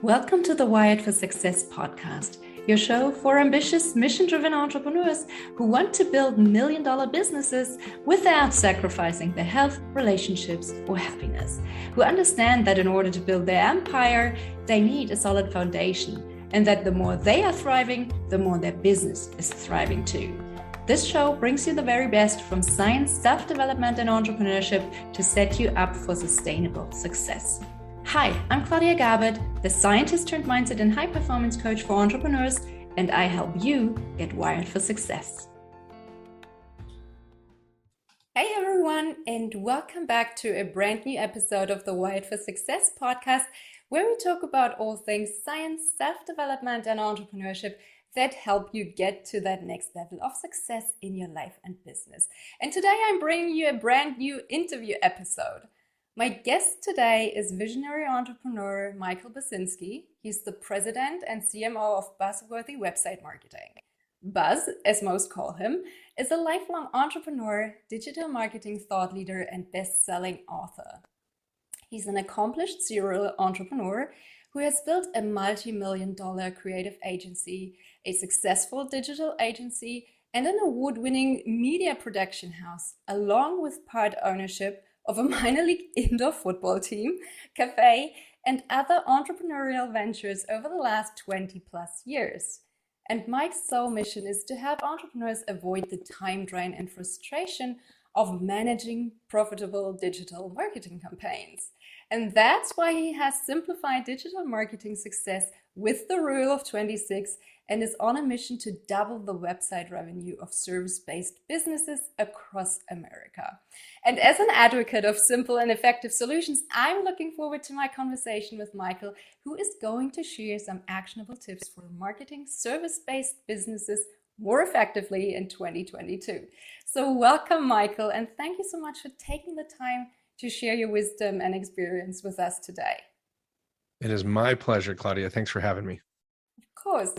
Welcome to the Wired for Success podcast, your show for ambitious, mission-driven entrepreneurs who want to build million-dollar businesses without sacrificing their health, relationships, or happiness, who understand that in order to build their empire, they need a solid foundation, and that the more they are thriving, the more their business is thriving too. This show brings you the very best from science, self-development, and entrepreneurship to set you up for sustainable success. Hi, I'm Claudia Garbett, the scientist turned mindset and high performance coach for entrepreneurs, and I help you get wired for success. Hey everyone, and welcome back to a brand new episode of the Wired for Success podcast, where we talk about all things science, self-development, and entrepreneurship that help you get to that next level of success in your life and business. And today I'm bringing you a brand new interview episode. My guest today is visionary entrepreneur Michael Buzinski. He's the president and CMO of Buzzworthy website marketing. Buzz, as most call him, is a lifelong entrepreneur, digital marketing thought leader, and best-selling author. He's an accomplished serial entrepreneur who has built a multi-million-dollar creative agency, a successful digital agency, and an award-winning media production house, along with part ownership of a minor league indoor football team, café, and other entrepreneurial ventures over the last 20 plus years. And Mike's sole mission is to help entrepreneurs avoid the time drain and frustration of managing profitable digital marketing campaigns. And that's why he has simplified digital marketing success with the rule of 26 and is on a mission to double the website revenue of service-based businesses across America. And as an advocate of simple and effective solutions, I'm looking forward to my conversation with Michael, who is going to share some actionable tips for marketing service-based businesses more effectively in 2022. So welcome, Michael, and thank you so much for taking the time to share your wisdom and experience with us today. It is my pleasure, Claudia. Thanks for having me. Of course.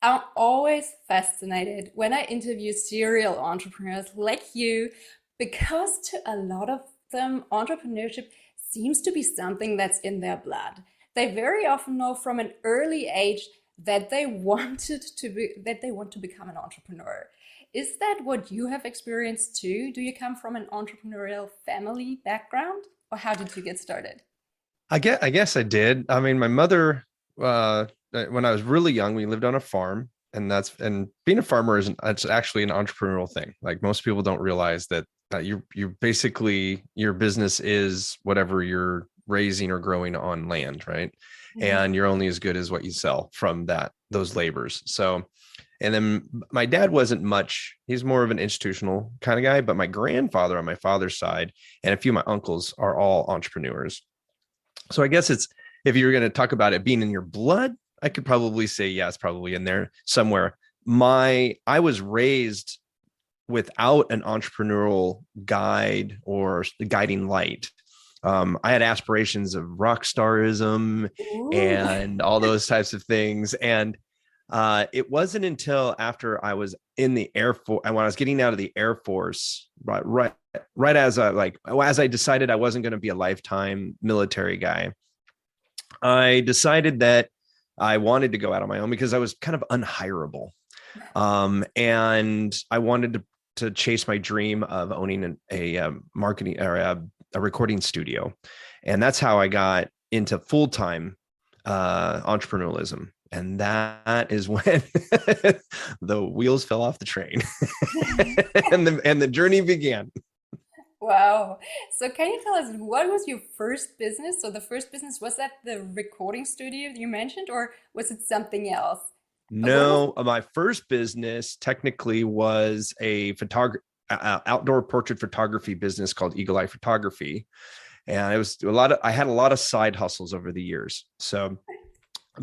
I'm always fascinated when I interview serial entrepreneurs like you, because to a lot of them, entrepreneurship seems to be something that's in their blood. They very often know from an early age that they want to become an entrepreneur. Is that what you have experienced too? Do you come from an entrepreneurial family background, or how did you get started? I guess I did. I mean, my mother, when I was really young, we lived on a farm, and being a farmer it's actually an entrepreneurial thing. Like, most people don't realize that you basically, your business is whatever you're raising or growing on land, right? Mm-hmm. And you're only as good as what you sell from those labors. So, and then my dad wasn't much, he's more of an institutional kind of guy, but my grandfather on my father's side and a few of my uncles are all entrepreneurs. So I guess if you're going to talk about it being in your blood, I could probably say, yeah, it's probably in there somewhere. I was raised without an entrepreneurial guide or guiding light. I had aspirations of rock starism and all those types of things. And it wasn't until after I was in the Air Force, and when I was getting out of the Air Force, right as I decided I wasn't going to be a lifetime military guy, I decided that I wanted to go out on my own because I was kind of unhireable. And I wanted to chase my dream of owning a marketing or a recording studio. And that's how I got into full-time entrepreneurialism. And that is when the wheels fell off the train and the journey began. Wow. So can you tell us, what was your first business? So the first business, was that the recording studio you mentioned, or was it something else? No, my first business technically was a outdoor portrait photography business called Eagle Eye Photography. And it was I had a lot of side hustles over the years. So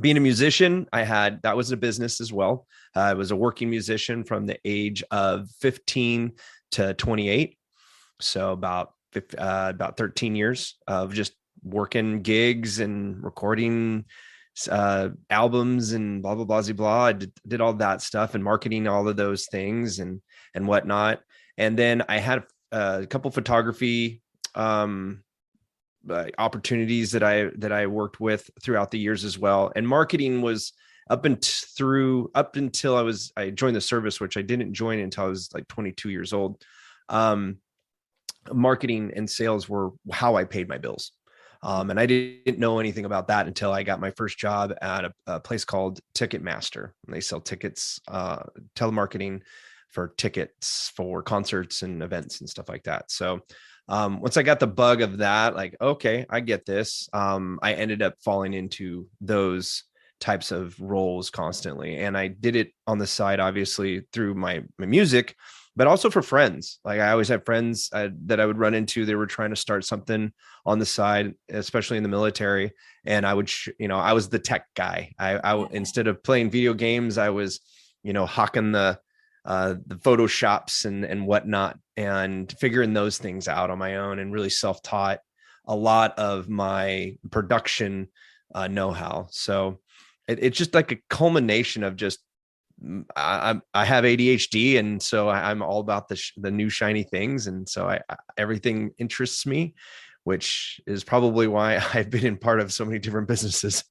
being a musician, that was a business as well. I was a working musician from the age of 15 to 28. So about 13 years of just working gigs and recording albums and blah, blah, blah, blah, blah. I did all that stuff and marketing all of those things and whatnot. And then I had a couple photography opportunities that I worked with throughout the years as well. And marketing was up until I joined the service, which I didn't join until I was like 22 years old. Um, Marketing and sales were how I paid my bills. And I didn't know anything about that until I got my first job at a place called Ticketmaster. And they sell tickets, telemarketing for tickets for concerts and events and stuff like that. So once I got the bug of that, like, okay, I get this. I ended up falling into those types of roles constantly. And I did it on the side, obviously through my music, but also for friends. Like I always had friends that I would run into. They were trying to start something on the side, especially in the military. And I would, I was the tech guy. Instead of playing video games, I was, hawking the Photoshops and whatnot, and figuring those things out on my own, and really self-taught a lot of my production know-how. So it's just like a culmination of just, I have ADHD, and so I'm all about the new shiny things, and so everything interests me, which is probably why I've been in part of so many different businesses.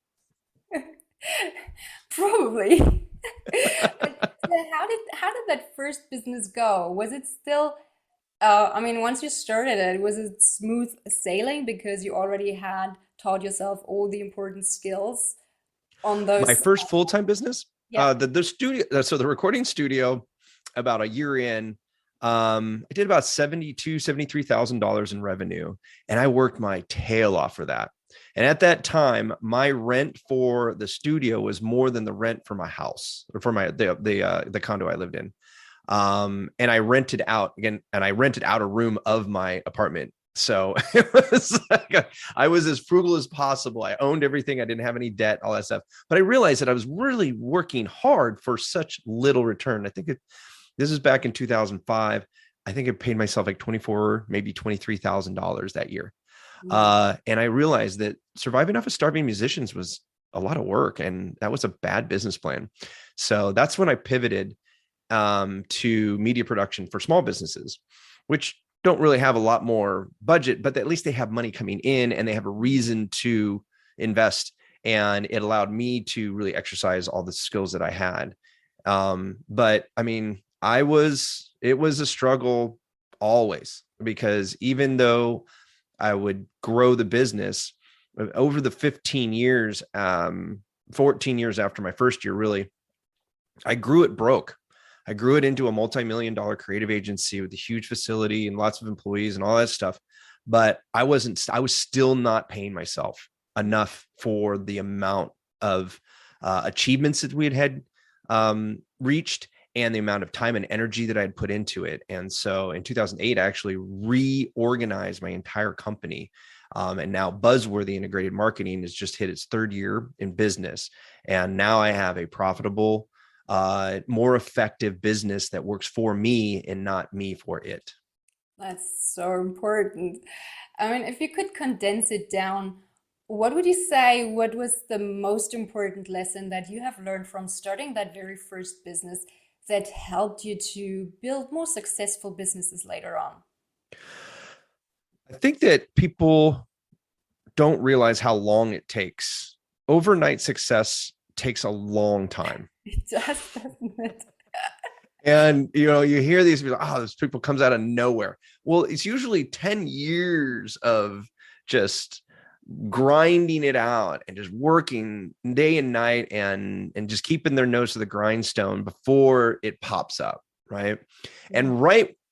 Probably. But so how did that first business go? Was it still, I mean, once you started it, was it smooth sailing because you already had taught yourself all the important skills on My those? first full-time business, Yeah. the studio, so the recording studio, about a year in, I did about $73,000 in revenue, and I worked my tail off for that. And at that time, my rent for the studio was more than the rent for my house, or for the condo I lived in. And I rented out again, and I rented out a room of my apartment. So it was like I was as frugal as possible. I owned everything. I didn't have any debt, all that stuff. But I realized that I was really working hard for such little return. This is back in 2005. I think I paid myself like 24, maybe $23,000 that year. And I realized that surviving off of starving musicians was a lot of work, and that was a bad business plan. So that's when I pivoted to media production for small businesses, which don't really have a lot more budget, but at least they have money coming in and they have a reason to invest. And it allowed me to really exercise all the skills that I had. But I mean, it was a struggle always, because even though I would grow the business over the 15 years, 14 years after my first year, really, I grew it broke. I grew it into a multi-million-dollar creative agency with a huge facility and lots of employees and all that stuff. But I was still not paying myself enough for the amount of achievements that we had reached, and the amount of time and energy that I had put into it. And so in 2008, I actually reorganized my entire company. And now Buzzworthy Integrated Marketing has just hit its third year in business. And now I have a profitable, more effective business that works for me and not me for it. That's so important. I mean, if you could condense it down, what would you say, what was the most important lesson that you have learned from starting that very first business that helped you to build more successful businesses later on? I think that people don't realize how long it takes. Overnight success takes a long time. It does, doesn't it? And you hear these people, oh, this people comes out of nowhere. Well, it's usually 10 years of just grinding it out and just working day and night, and just keeping their nose to the grindstone before it pops up, right? Yeah.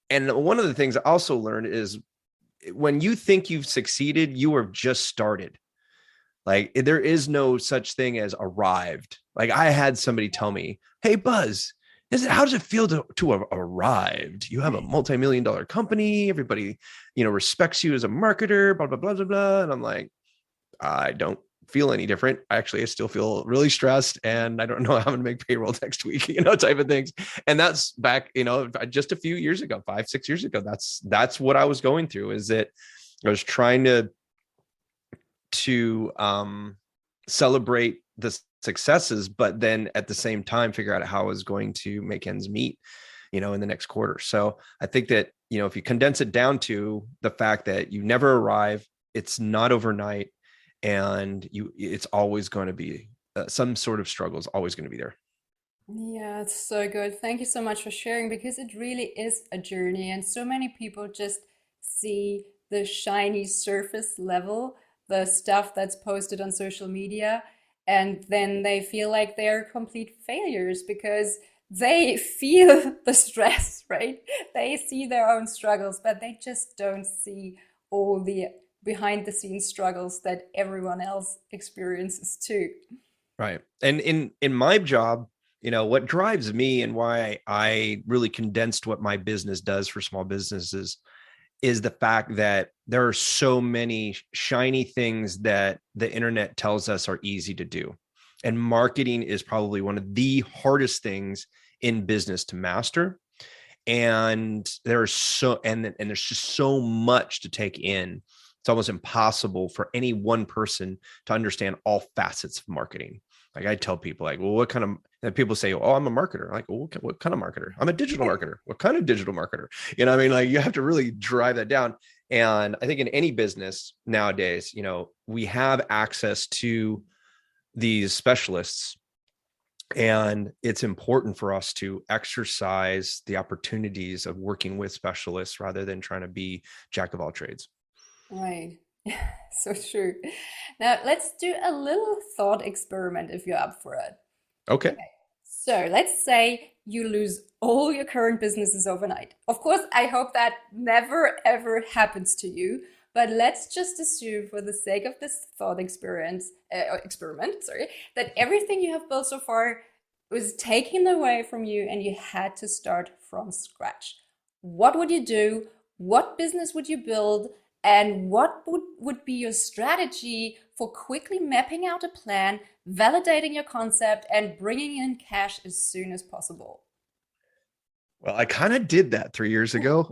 And one of the things I also learned is, when you think you've succeeded, you have just started. Like, there is no such thing as arrived. Like, I had somebody tell me, hey Buzz, how does it feel to have arrived? You have a multi-million-dollar company, everybody respects you as a marketer, blah blah blah blah blah. And I'm like, I don't feel any different. Actually, I still feel really stressed, and I don't know how I'm going to make payroll next week, type of things. And that's back, just a few years ago, 5-6 years ago. That's what I was going through, is that I was trying to celebrate the successes, but then at the same time figure out how I was going to make ends meet, in the next quarter. So I think that, if you condense it down to the fact that you never arrive, it's not overnight, and it's always going to be some sort of struggle is always going to be there. Yeah, it's so good. Thank you so much for sharing because it really is a journey, and so many people just see the shiny surface level, the stuff that's posted on social media, and then they feel like they're complete failures because they feel the stress, right? They see their own struggles, but they just don't see all the behind the scenes struggles that everyone else experiences too. Right. And in my job, what drives me and why I really condensed what my business does for small businesses is the fact that there are so many shiny things that the internet tells us are easy to do. And marketing is probably one of the hardest things in business to master. And there's just so much to take in. It's almost impossible for any one person to understand all facets of marketing. Like I tell people, like, well, what kind of, and people say, oh, I'm a marketer. Like, well, what kind of marketer? I'm a digital marketer. What kind of digital marketer? I mean, like you have to really drive that down. And I think in any business nowadays, we have access to these specialists, and it's important for us to exercise the opportunities of working with specialists rather than trying to be jack of all trades. Right. So true. Now let's do a little thought experiment if you're up for it. Okay. Okay. So let's say you lose all your current businesses overnight. Of course, I hope that never ever happens to you, but let's just assume for the sake of this thought experiment, sorry, that everything you have built so far was taken away from you and you had to start from scratch. What would you do? What business would you build? And what would be your strategy for quickly mapping out a plan, validating your concept, and bringing in cash as soon as possible? Well, I kind of did that 3 years ago.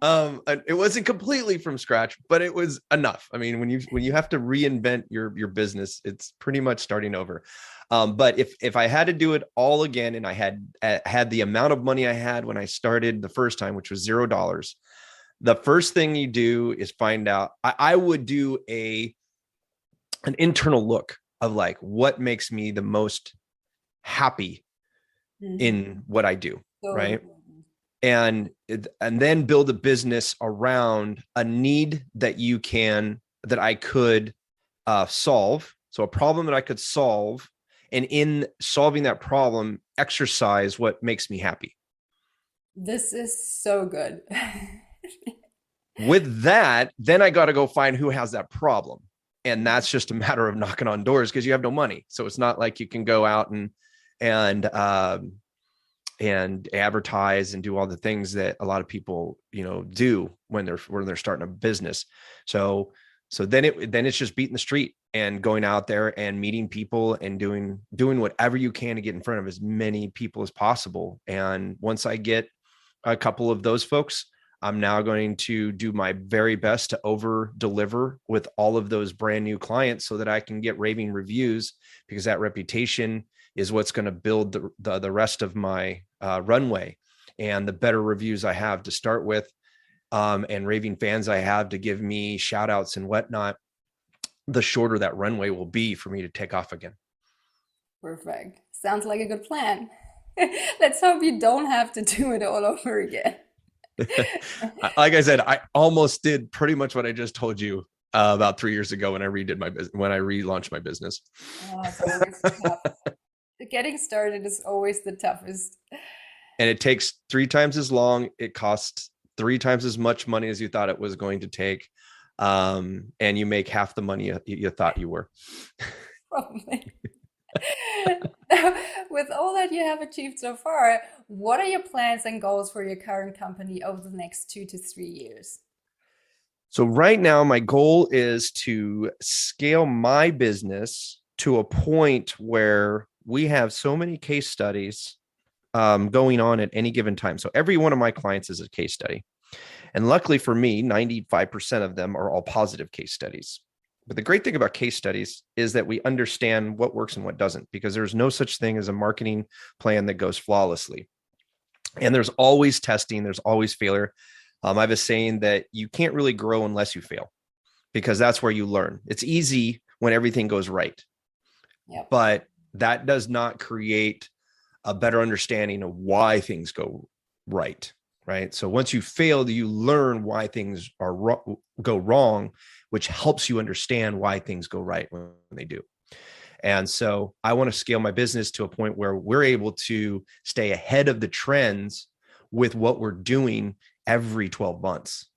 It wasn't completely from scratch, but it was enough. I mean, when you have to reinvent your business, it's pretty much starting over. But if I had to do it all again, and I had the amount of money I had when I started the first time, which was $0, the first thing you do is find out. I would do an internal look of like what makes me the most happy Mhm. in what I do, So right? important. And then build a business around a need that I could solve. So a problem that I could solve, and in solving that problem, exercise what makes me happy. This is so good. With that, then I got to go find who has that problem. And that's just a matter of knocking on doors because you have no money. So it's not like you can go out and and advertise and do all the things that a lot of people do when they're starting a business. So then it's just beating the street and going out there and meeting people and doing whatever you can to get in front of as many people as possible. And once I get a couple of those folks, I'm now going to do my very best to over deliver with all of those brand new clients so that I can get raving reviews, because that reputation is what's going to build the rest of my runway. And the better reviews I have to start with, and raving fans I have to give me shout outs and whatnot, the shorter that runway will be for me to take off again. Perfect. Sounds like a good plan. Let's hope you don't have to do it all over again. Like I said, I almost did pretty much what I just told you about 3 years ago when I redid my business, when I relaunched my business. Oh, it's always tough. Getting started is always the toughest. And it takes 3 times as long. It costs 3 times as much money as you thought it was going to take. And you make half the money you thought you were. Probably. With all that you have achieved so far, what are your plans and goals for your current company over the next 2 to 3 years? So right now, my goal is to scale my business to a point where we have so many case studies going on at any given time. So every one of my clients is a case study. And luckily for me, 95% of them are all positive case studies. But the great thing about case studies is that we understand what works and what doesn't, because there's no such thing as a marketing plan that goes flawlessly. And there's always testing, there's always failure. I have a saying that you can't really grow unless you fail. because that's where you learn. It's easy when everything goes right, Yep. but that does not create a better understanding of why things go right. Right. So once you fail, you learn why things go wrong, which helps you understand why things go right when they do. And so I want to scale my business to a point where we're able to stay ahead of the trends with what we're doing every 12 months.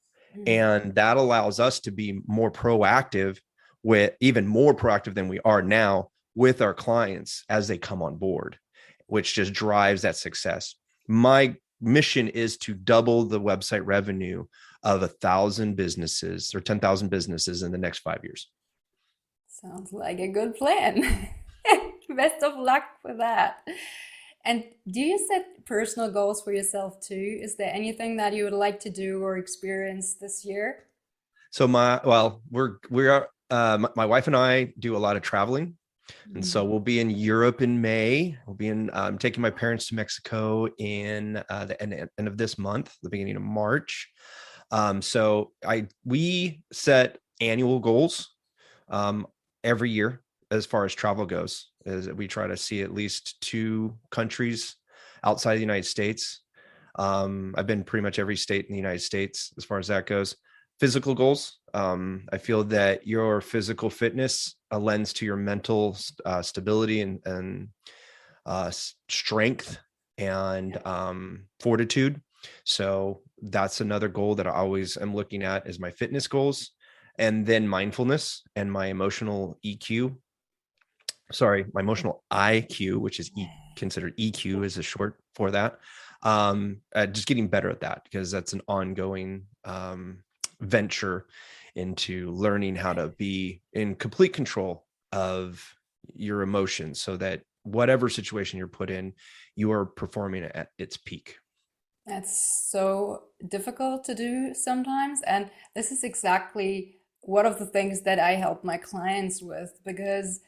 And that allows us to be more proactive, with even more proactive than we are now with our clients as they come on board, which just drives that success. My mission is to double the website revenue of 1,000 businesses or 10,000 businesses in the next 5 years. Sounds like a good plan. Best of luck with that. And do you set personal goals for yourself too? Is there anything that you would like to do or experience this year? So my wife and I do a lot of traveling. And so we'll be in Europe in May. We'll be taking my parents to Mexico in the end of this month, the beginning of March. We set annual goals every year as far as travel goes. Is we try to see at least 2 countries outside the United States. I've been pretty much every state in the United States as far as that goes. Physical goals. I feel that your physical fitness lends to your mental stability and strength and fortitude. So that's another goal that I always am looking at is my fitness goals, and then mindfulness and my emotional EQ. Sorry, my emotional IQ, which is considered EQ is a short for that. Just getting better at that, because that's an ongoing venture into learning how to be in complete control of your emotions, so that whatever situation you're put in, you are performing at its peak. That's so difficult to do sometimes. And this is exactly one of the things that I help my clients with, because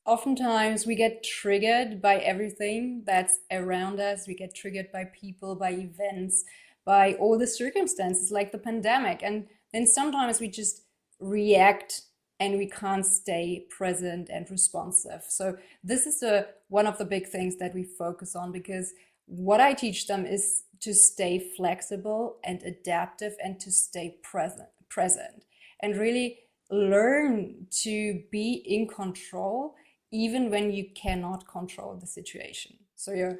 oftentimes we get triggered by everything that's around us. We get triggered by people, by events, by all the circumstances like the pandemic. And then sometimes we just react and we can't stay present and responsive. So this is one of the big things that we focus on, because what I teach them is to stay flexible and adaptive and to stay present and really learn to be in control even when you cannot control the situation. So you're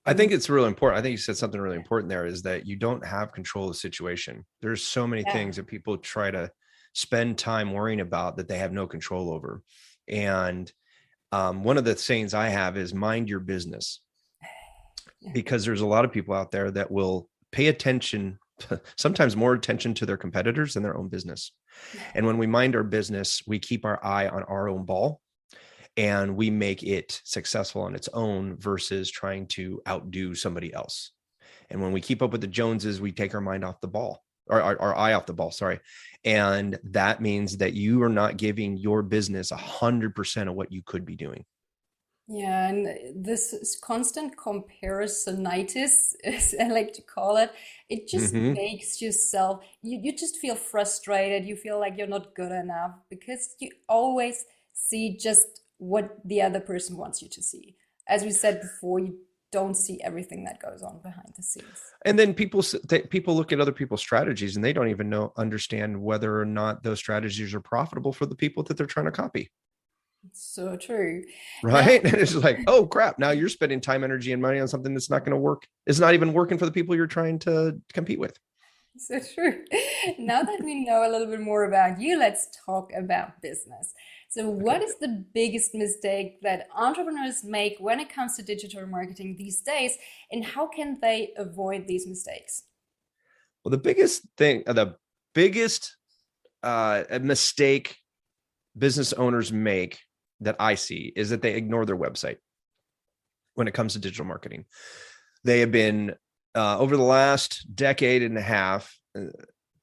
I think it's really important. I think you said something really important there, is that you don't have control of the situation. There's so many yeah, things that people try to spend time worrying about that they have no control over. And one of the sayings I have is mind your business, yeah, because there's a lot of people out there that will pay attention, sometimes more attention to their competitors than their own business. And when we mind our business, we keep our eye on our own ball and we make it successful on its own versus trying to outdo somebody else. And when we keep up with the Joneses, we take our mind off the ball, or our eye off the ball, sorry. And that means that you are not giving your business 100% of what you could be doing. yeah. And this is constant comparisonitis, as I like to call it, it just Mm-hmm. makes yourself, you just feel frustrated. You feel like you're not good enough because you always see just what the other person wants you to see. As we said before, you don't see everything that goes on behind the scenes. And then people look at other people's strategies and they don't even understand whether or not those strategies are profitable for the people that they're trying to copy. So true. Now, Right. And it's just like, oh crap, now you're spending time, energy, and money on something that's not going to work. It's not even working for the people you're trying to compete with. so true. Now that we know a little bit more about you, let's talk about business. So, Okay. what is the biggest mistake that entrepreneurs make when it comes to digital marketing these days, and how can they avoid these mistakes? Well, the biggest mistake business owners make that I see is that they ignore their website when it comes to digital marketing. They have been over the last decade and a half,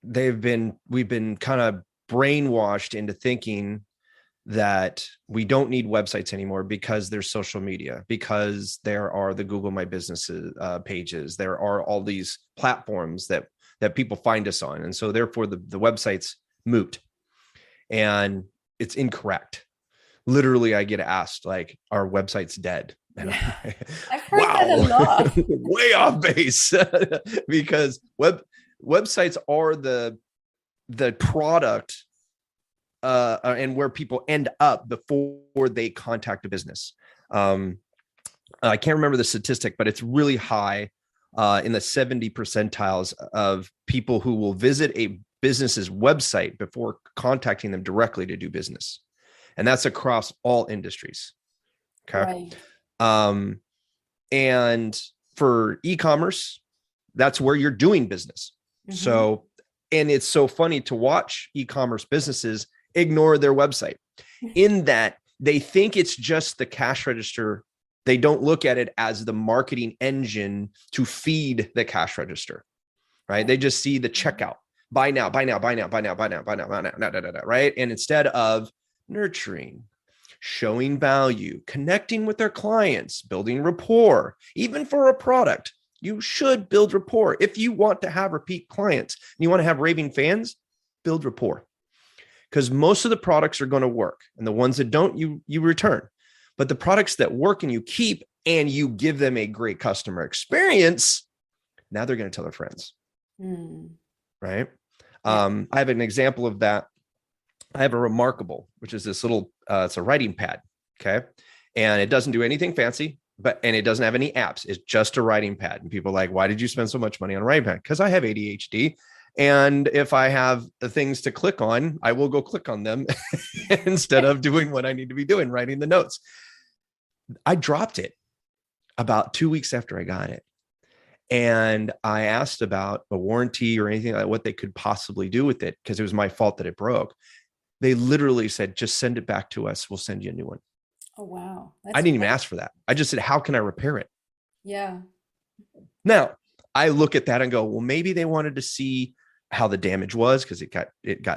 we've been kind of brainwashed into thinking that we don't need websites anymore because there's social media, because there are the Google My Businesses pages, there are all these platforms that people find us on, and so therefore the website's moot. and it's incorrect. Literally, I get asked like, our website's dead. And Yeah. I'm like, I've heard wow, that a lot. way off base. Because websites are the product and where people end up before they contact a business. I can't remember the statistic, but it's really high in the 70 percentiles of people who will visit a business's website before contacting them directly to do business. And that's across all industries. Okay. Right. And for e-commerce, that's where you're doing business. So, and it's so funny to watch e-commerce businesses ignore their website in that they think it's just the cash register. They don't look at it as the marketing engine to feed the cash register, right? They just see the checkout, buy now, buy now, buy now, buy now, buy now, buy now, buy now, right? And instead of nurturing, showing value, connecting with their clients, building rapport, even for a product, you should build rapport. If you want to have repeat clients and you want to have raving fans, build rapport. Because most of the products are going to work, and the ones that don't, you return. But the products that work and you keep and you give them a great customer experience, now they're going to tell their friends. Right? Yeah. I have an example of that. I have a Remarkable, which is this little, it's a writing pad. Okay. And it doesn't do anything fancy, and it doesn't have any apps. It's just a writing pad. And people are like, why did you spend so much money on a writing pad? Because I have ADHD. And if I have the things to click on, I will go click on them instead of doing what I need to be doing, writing the notes. I dropped it about 2 weeks after I got it. And I asked about a warranty or anything like what they could possibly do with it, because it was my fault that it broke. They literally said, just send it back to us. We'll send you a new one. Oh, wow. I didn't even ask for that. I just said, how can I repair it? Yeah. Now, I look at that and go, well, maybe they wanted to see how the damage was, because it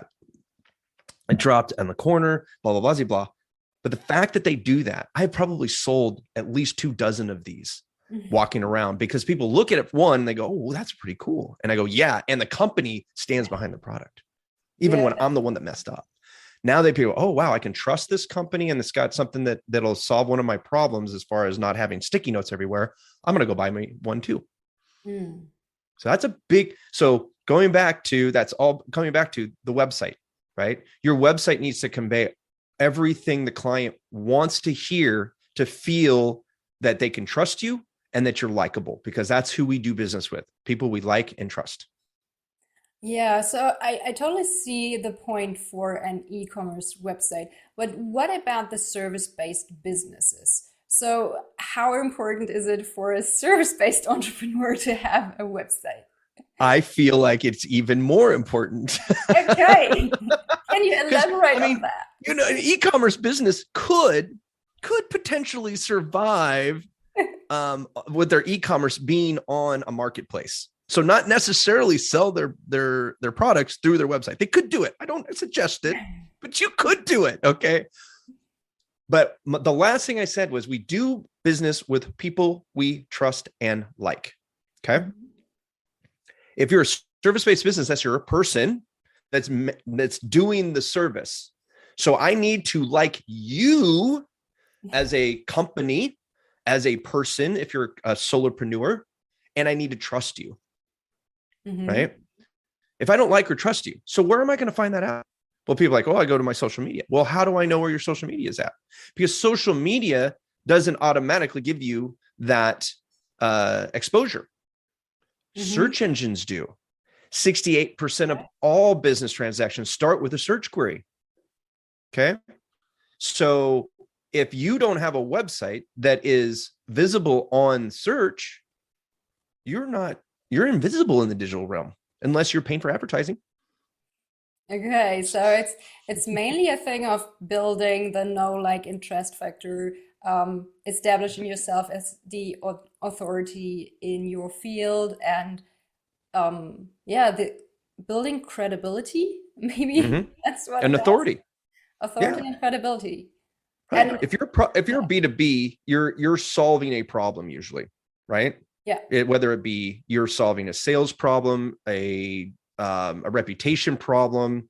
dropped on the corner, blah, blah, blah, blah, blah. But the fact that they do that, I have probably sold at least 24 of these walking around, because people look at it one and they go, oh, that's pretty cool. And I go, yeah. And the company stands behind the product, even when I'm the one that messed up. Now they people, oh, wow, I can trust this company, and it's got something that'll solve one of my problems as far as not having sticky notes everywhere. I'm going to go buy me one too. So that's a big, so coming back to the website, right? Your website needs to convey everything the client wants to hear, to feel that they can trust you and that you're likable, because that's who we do business with, people we like and trust. Yeah, so I totally see the point for an e-commerce website, but what about the service-based businesses? So how important is it for a service-based entrepreneur to have a website? I feel like it's even more important. Okay. Can you elaborate on that? An e-commerce business could potentially survive with their e-commerce being on a marketplace. So not necessarily sell their products through their website. They could do it. I don't suggest it, but you could do it. Okay. But the last thing I said was, we do business with people we trust and like. Okay. If you're a service-based business, that's your person that's doing the service. So I need to like you as a company, as a person, if you're a solopreneur, and I need to trust you. Right? If I don't like or trust you, so where am I going to find that out? Well, people are like, oh, I go to my social media. Well, how do I know where your social media is at? Because social media doesn't automatically give you that exposure. Search engines do. 68% of all business transactions start with a search query. Okay. So if you don't have a website that is visible on search, you're invisible in the digital realm unless you're paying for advertising. Okay, so it's mainly a thing of building the know, like, interest factor, establishing yourself as the authority in your field, and the building credibility. Maybe that's what and it authority. Does. Authority and credibility. Right. And if you're a B2B, you're solving a problem usually, right? Yeah. Whether it be you're solving a sales problem, a reputation problem,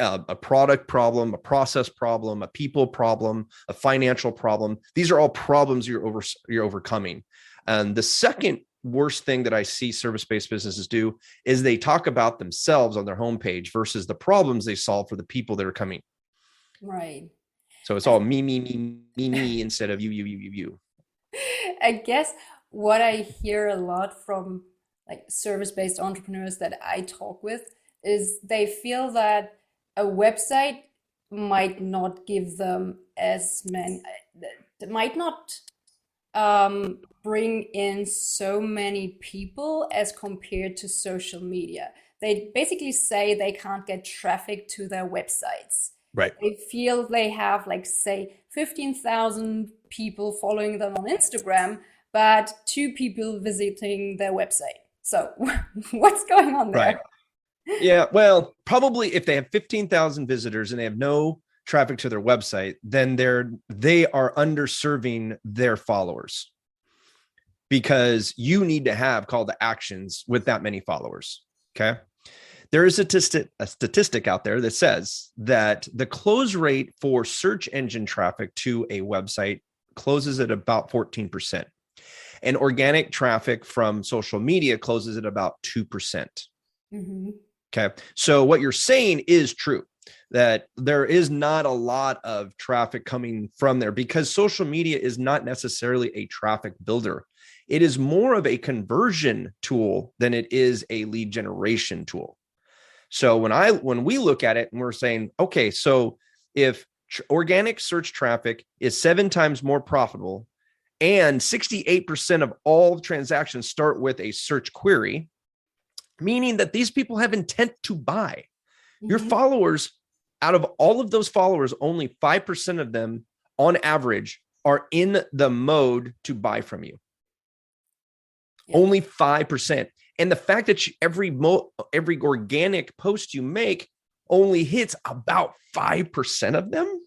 a product problem, a process problem, a people problem, a financial problem. These are all problems you're overcoming. And the second worst thing that I see service-based businesses do is they talk about themselves on their homepage versus the problems they solve for the people that are coming. Right. So it's all me instead of you. I guess what I hear a lot from like service-based entrepreneurs that I talk with is they feel that a website might not give them as many, might not bring in so many people as compared to social media. They basically say they can't get traffic to their websites. Right. They feel they have, like, say, 15,000 people following them on Instagram, but two people visiting their website. So, what's going on Right. there? Yeah. Well, probably if they have 15,000 visitors and they have no traffic to their website, then they are underserving their followers, because you need to have call to actions with that many followers. Okay. There is a statistic out there that says that the close rate for search engine traffic to a website closes at about 14%. And organic traffic from social media closes at about 2%. Hmm. Okay. So what you're saying is true, that there is not a lot of traffic coming from there, because social media is not necessarily a traffic builder. It is more of a conversion tool than it is a lead generation tool. So when we look at it and we're saying, okay, so if organic search traffic is 7 times more profitable and 68% of all transactions start with a search query, meaning that these people have intent to buy. Your Hmm. followers, out of all of those followers, only 5% of them on average are in the mode to buy from you. Yeah. Only 5%. And the fact that every organic post you make only hits about 5% of them,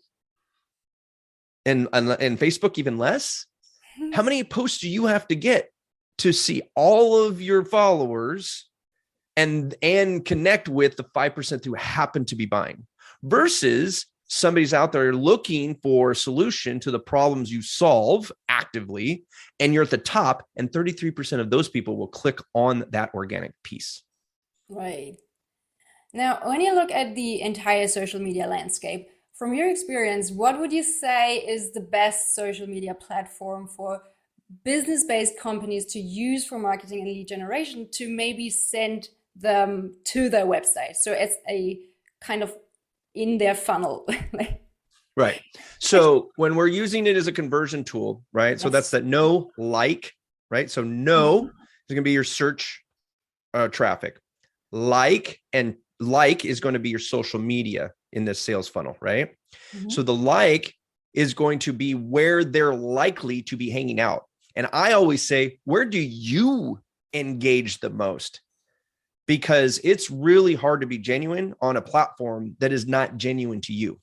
and Facebook even less. How many posts do you have to get to see all of your followers and connect with the 5% who happen to be buying, versus somebody's out there looking for a solution to the problems you solve actively, and you're at the top, and 33% of those people will click on that organic piece. Right. Now, when you look at the entire social media landscape, from your experience, what would you say is the best social media platform for business-based companies to use for marketing and lead generation to maybe send them to their website? So it's a kind of in their funnel. Right. So when we're using it as a conversion tool, right? So that's Yes. that no like, right? So no Mhm. is going to be your search traffic. Like is going to be your social media in this sales funnel, right? So Mhm. the like is going to be where they're likely to be hanging out. And I always say, where do you engage the most? Because it's really hard to be genuine on a platform that is not genuine to you.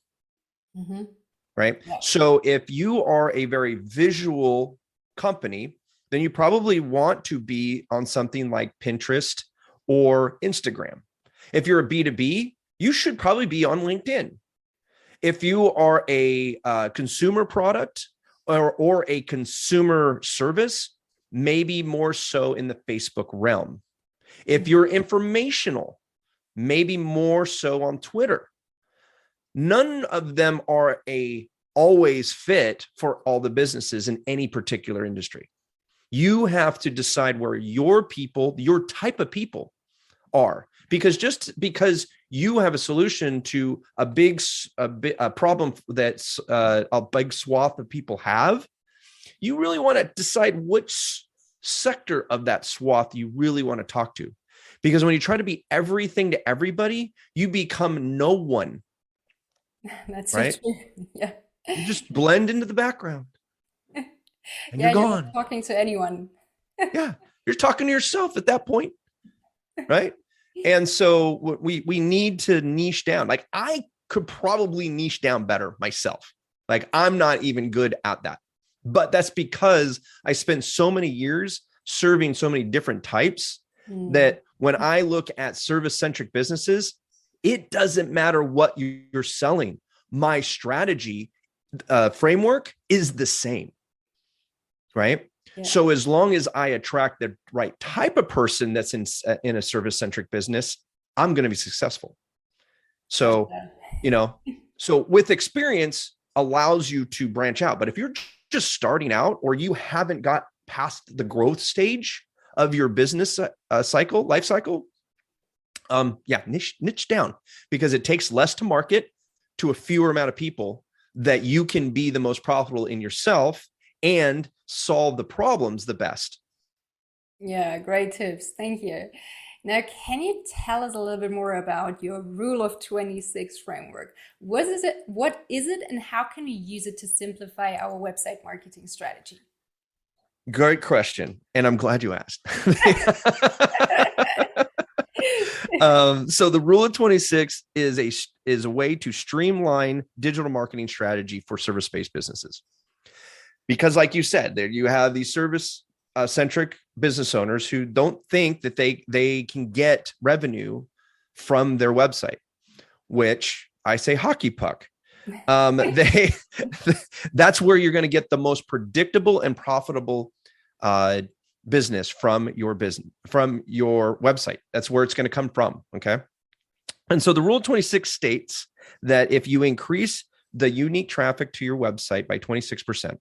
Mhm. Right. Yeah. So if you are a very visual company, then you probably want to be on something like Pinterest or Instagram. If you're a B2B, you should probably be on LinkedIn. If you are a consumer product or a consumer service, maybe more so in the Facebook realm. If Mhm. you're informational, maybe more so on Twitter. None of them are a always fit for all the businesses in any particular industry. You have to decide where your people, your type of people are, because just because you have a solution to a problem that's a big swath of people have, you really want to decide which sector of that swath you really want to talk to. Because when you try to be everything to everybody, you become no one, That's so right? true. Yeah. You just blend into the background and you're Yeah, you're not gone. talking to anyone. Yeah. You're talking to yourself at that point, right? And so we need to niche down. Like I could probably niche down better myself. Like I'm not even good at that. But that's because I spent so many years serving so many different types Mm. that when I look at service-centric businesses, It doesn't matter what you're selling. My strategy framework is the same, right? Yeah. So as long as I attract the right type of person that's in a service-centric business, I'm going to be successful. So, so with experience allows you to branch out. But if you're just starting out, or you haven't got past the growth stage of your business life cycle, niche down, because it takes less to market to a fewer amount of people, that you can be the most profitable in yourself and solve the problems the best. Yeah, great tips. Thank you. Now, can you tell us a little bit more about your Rule of 26 framework? What is it, and how can we use it to simplify our website marketing strategy? Great question. And I'm glad you asked. So the Rule of 26 is a way to streamline digital marketing strategy for service-based businesses. Because like you said, there you have these service centric business owners who don't think that they can get revenue from their website, which I say hockey puck. That's where you're going to get the most predictable and profitable business from your website. That's where it's going to come from. Okay. And so the Rule 26 states that if you increase the unique traffic to your website by 26%,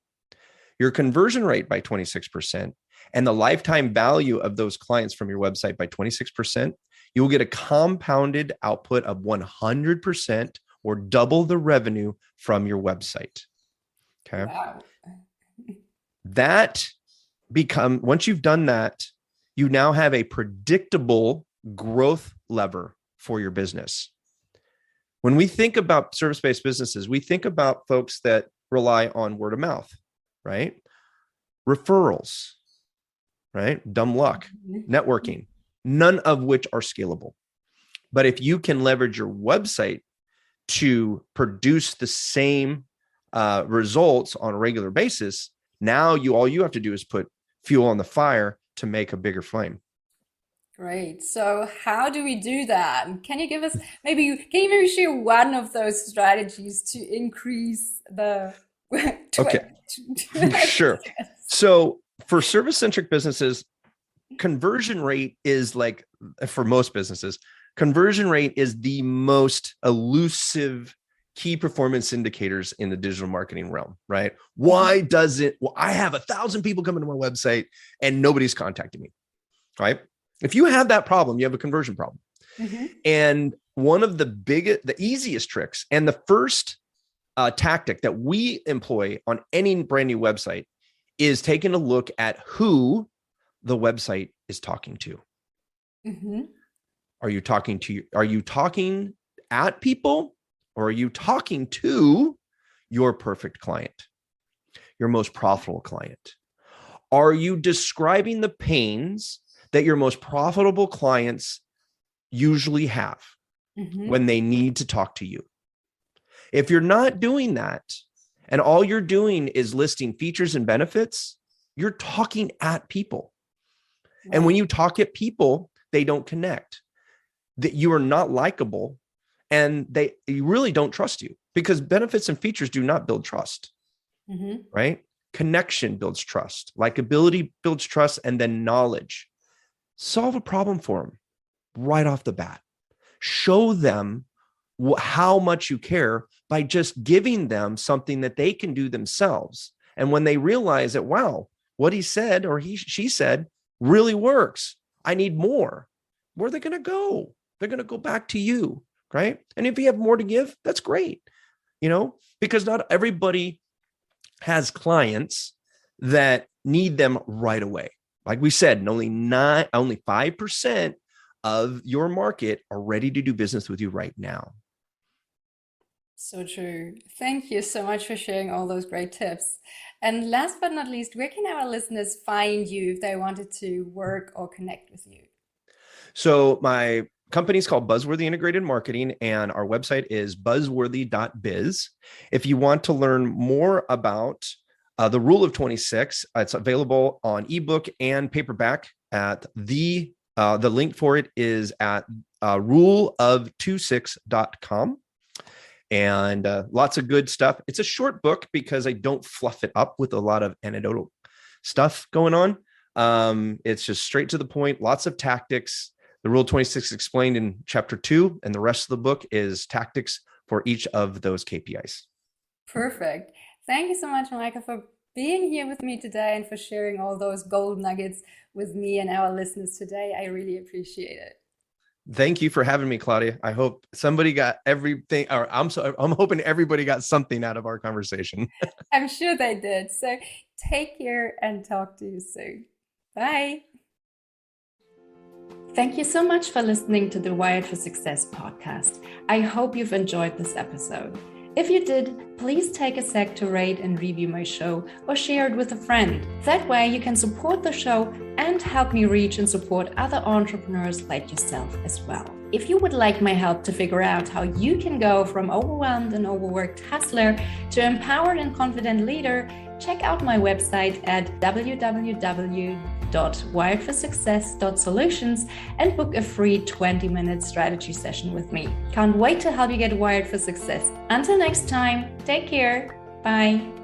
your conversion rate by 26%, and the lifetime value of those clients from your website by 26%, you will get a compounded output of 100%, or double the revenue from your website. Okay. Wow. Once you've done that, you now have a predictable growth lever for your business. When we think about service-based businesses, we think about folks that rely on word of mouth, right? Referrals, right? Dumb luck, networking, none of which are scalable. But if you can leverage your website to produce the same results on a regular basis, now all you have to do is put fuel on the fire to make a bigger flame. Great. So how do we do that? Can you maybe share one of those strategies to increase the Okay. Sure. So for service-centric businesses, conversion rate is like, for most businesses, conversion rate is the most elusive key performance indicators in the digital marketing realm, right? Why does it? Well, I have 1,000 people coming to my website and nobody's contacting me, right? If you have that problem, you have a conversion problem. Mm-hmm. And one of the easiest tricks, and the first tactic that we employ on any brand new website, is taking a look at who the website is talking to. Mm-hmm. Are you talking at people, or are you talking to your perfect client, your most profitable client? Are you describing the pains that your most profitable clients usually have when they need to talk to you? If you're not doing that, and all you're doing is listing features and benefits, you're talking at people. Right. And when you talk at people, they don't connect. That you are not likable, and you really don't trust you, because benefits and features do not build trust, right? Connection builds trust, likability builds trust, and then knowledge. Solve a problem for them right off the bat. Show them how much you care by just giving them something that they can do themselves. And when they realize that, wow, what he said or she said really works, I need more, where are they going to go? They're going to go back to you, right? And if you have more to give, that's great, because not everybody has clients that need them right away. Like we said, only 5% of your market are ready to do business with you right now. So true. Thank you so much for sharing all those great tips. And last but not least, where can our listeners find you if they wanted to work or connect with you? So my company is called Buzzworthy Integrated Marketing, and our website is buzzworthy.biz. If you want to learn more about the Rule of 26, it's available on ebook and paperback at The link for it is at ruleof26.com. And lots of good stuff. It's a short book because I don't fluff it up with a lot of anecdotal stuff going on. It's just straight to the point, lots of tactics. The Rule 26 explained in chapter 2, and the rest of the book is tactics for each of those KPIs. Perfect. Thank you so much, Micah, for being here with me today and for sharing all those gold nuggets with me and our listeners today. I really appreciate it. Thank you for having me, Claudia. I hope somebody got everything, or I'm hoping everybody got something out of our conversation. I'm sure they did. So take care and talk to you soon. Bye. Thank you so much for listening to the Wired for Success podcast. I hope you've enjoyed this episode. If you did, please take a sec to rate and review my show or share it with a friend. That way you can support the show and help me reach and support other entrepreneurs like yourself as well. If you would like my help to figure out how you can go from overwhelmed and overworked hustler to empowered and confident leader, check out my website at www.wiredforsuccess.solutions and book a free 20-minute strategy session with me. Can't wait to help you get wired for success. Until next time, take care. Bye.